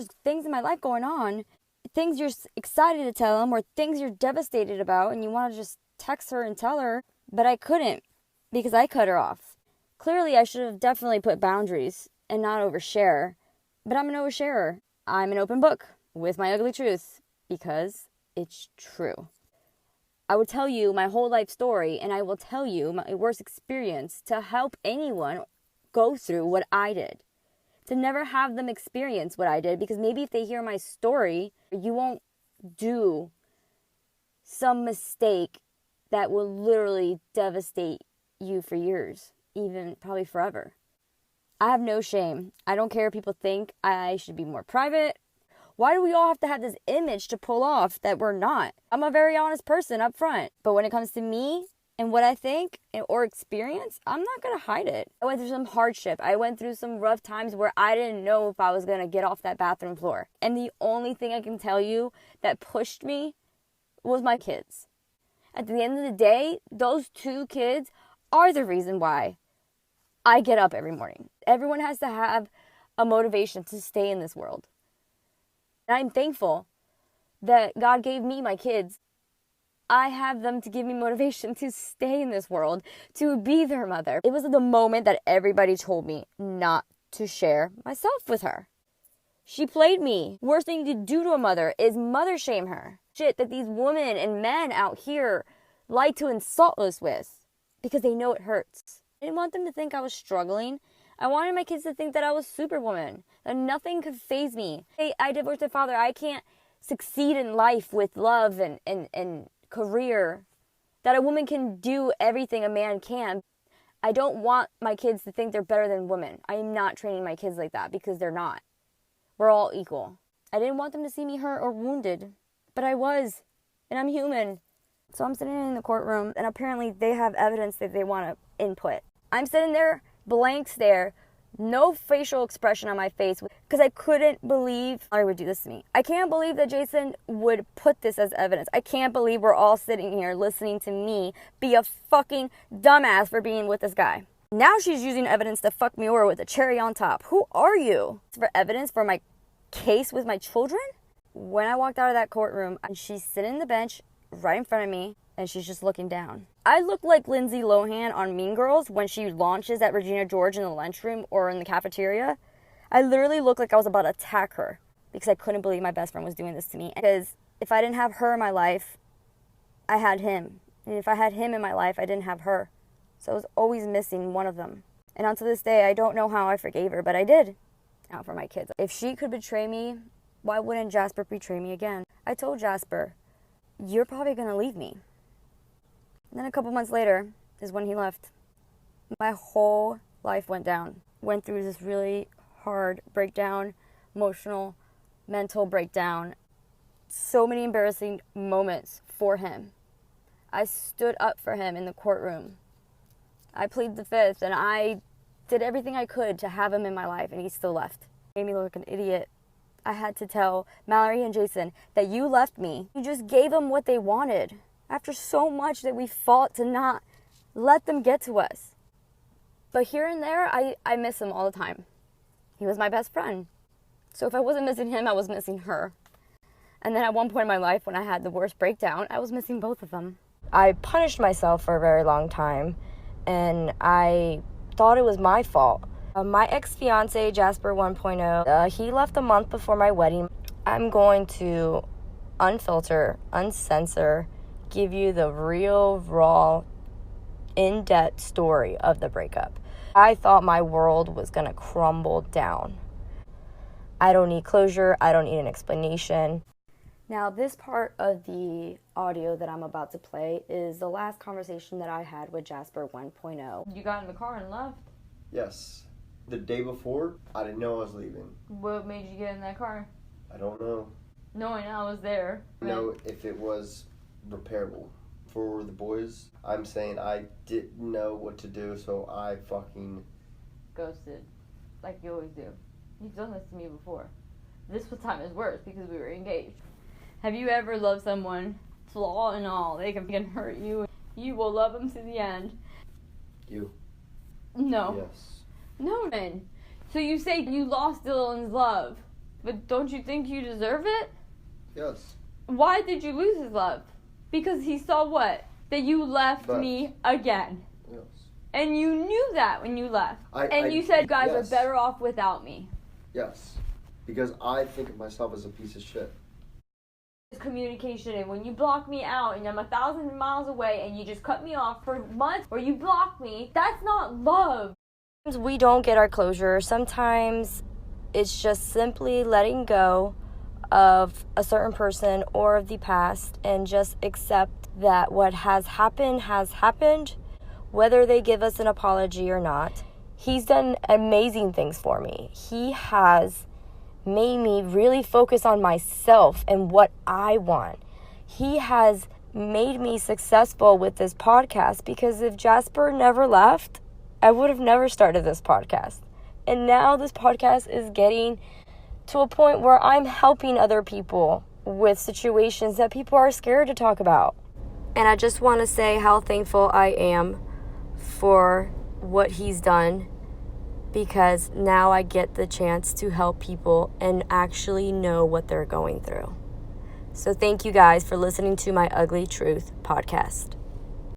There's things in my life going on, things you're excited to tell them or things you're devastated about, and you want to just text her and tell her, but I couldn't because I cut her off. Clearly, I should have definitely put boundaries and not overshare, but I'm an oversharer. I'm an open book with my ugly truth because it's true. I would tell you my whole life story, and I will tell you my worst experience to help anyone go through what I did. To never have them experience what I did, because maybe if they hear my story, you won't do some mistake that will literally devastate you for years, even probably forever. I have no shame. I don't care if people think I should be more private. Why do we all have to have this image to pull off that we're not? I'm a very honest person up front. But when it comes to me and what I think or experience, I'm not going to hide it. I went through some hardship. I went through some rough times where I didn't know if I was going to get off that bathroom floor. And the only thing I can tell you that pushed me was my kids. At the end of the day, those 2 kids are the reason why I get up every morning. Everyone has to have a motivation to stay in this world. And I'm thankful that God gave me my kids. I have them to give me motivation to stay in this world, to be their mother. It was the moment that everybody told me not to share myself with her. She played me. Worst thing to do to a mother is mother shame her. Shit that these women and men out here like to insult us with because they know it hurts. I didn't want them to think I was struggling. I wanted my kids to think that I was Superwoman, that nothing could faze me. Hey, I divorced my father. I can't succeed in life with love and career, that a woman can do everything a man can. I don't want my kids to think they're better than women. I am not training my kids like that because they're not. We're all equal. I didn't want them to see me hurt or wounded, but I was, and I'm human. So I'm sitting in the courtroom, and apparently they have evidence that they want to input. I'm sitting there, blank stare, no facial expression on my face, because I couldn't believe Larry would do this to me. I can't believe that Jason would put this as evidence. I can't believe we're all sitting here listening to me be a fucking dumbass for being with this guy. Now she's using evidence to fuck me over with a cherry on top. Who are you? For evidence for my case with my children? When I walked out of that courtroom, she's sitting on the bench right in front of me, and she's just looking down. I look like Lindsay Lohan on Mean Girls when she launches at Regina George in the lunchroom or in the cafeteria. I literally looked like I was about to attack her because I couldn't believe my best friend was doing this to me. Because if I didn't have her in my life, I had him. And if I had him in my life, I didn't have her. So I was always missing one of them. And until this day, I don't know how I forgave her, but I did. Out for my kids. If she could betray me, why wouldn't Jasper betray me again? I told Jasper, you're probably going to leave me. And then a couple months later is when he left. My whole life went down. Went through this really hard breakdown, emotional, mental breakdown. So many embarrassing moments for him. I stood up for him in the courtroom. I pleaded the fifth, and I did everything I could to have him in my life, and he still left. Made me look like an idiot. I had to tell Mallory and Jason that you left me. You just gave them what they wanted. After so much that we fought to not let them get to us. But here and there, I miss him all the time. He was my best friend. So if I wasn't missing him, I was missing her. And then at one point in my life, when I had the worst breakdown, I was missing both of them. I punished myself for a very long time, and I thought it was my fault. My ex-fiance, Jasper 1.0, he left a month before my wedding. I'm going to unfilter, uncensor, give you the real, raw, in-depth story of the breakup. I thought my world was going to crumble down. I don't need closure. I don't need an explanation. Now, this part of the audio that I'm about to play is the last conversation that I had with Jasper 1.0. You got in the car and left? Yes. The day before, I didn't know I was leaving. What made you get in that car? I don't know. Knowing I was there. No, if it was repairable for the boys. I'm saying I didn't know what to do, so I fucking ghosted, like you always do. You've done this to me before. This time is worse because we were engaged. Have you ever loved someone, flaw and all? They can hurt you. You will love them to the end. You. No. Yes. No, then. So you say you lost Dylan's love. But don't you think you deserve it? Yes. Why did you lose his love? Because he saw what? That you left me again. Yes. And you knew that when you left. You said, you guys are better off without me. Yes. Because I think of myself as a piece of shit. Communication, and when you block me out and I'm 1,000 miles away and you just cut me off for months or you block me, that's not love. We don't get our closure. Sometimes it's just simply letting go of a certain person or of the past and just accept that what has happened, whether they give us an apology or not. He's done amazing things for me. He has made me really focus on myself and what I want. He has made me successful with this podcast, because if Jasper never left, I would have never started this podcast. And now this podcast is getting to a point where I'm helping other people with situations that people are scared to talk about. And I just want to say how thankful I am for what he's done, because now I get the chance to help people and actually know what they're going through. So thank you guys for listening to my Ugly Truth podcast.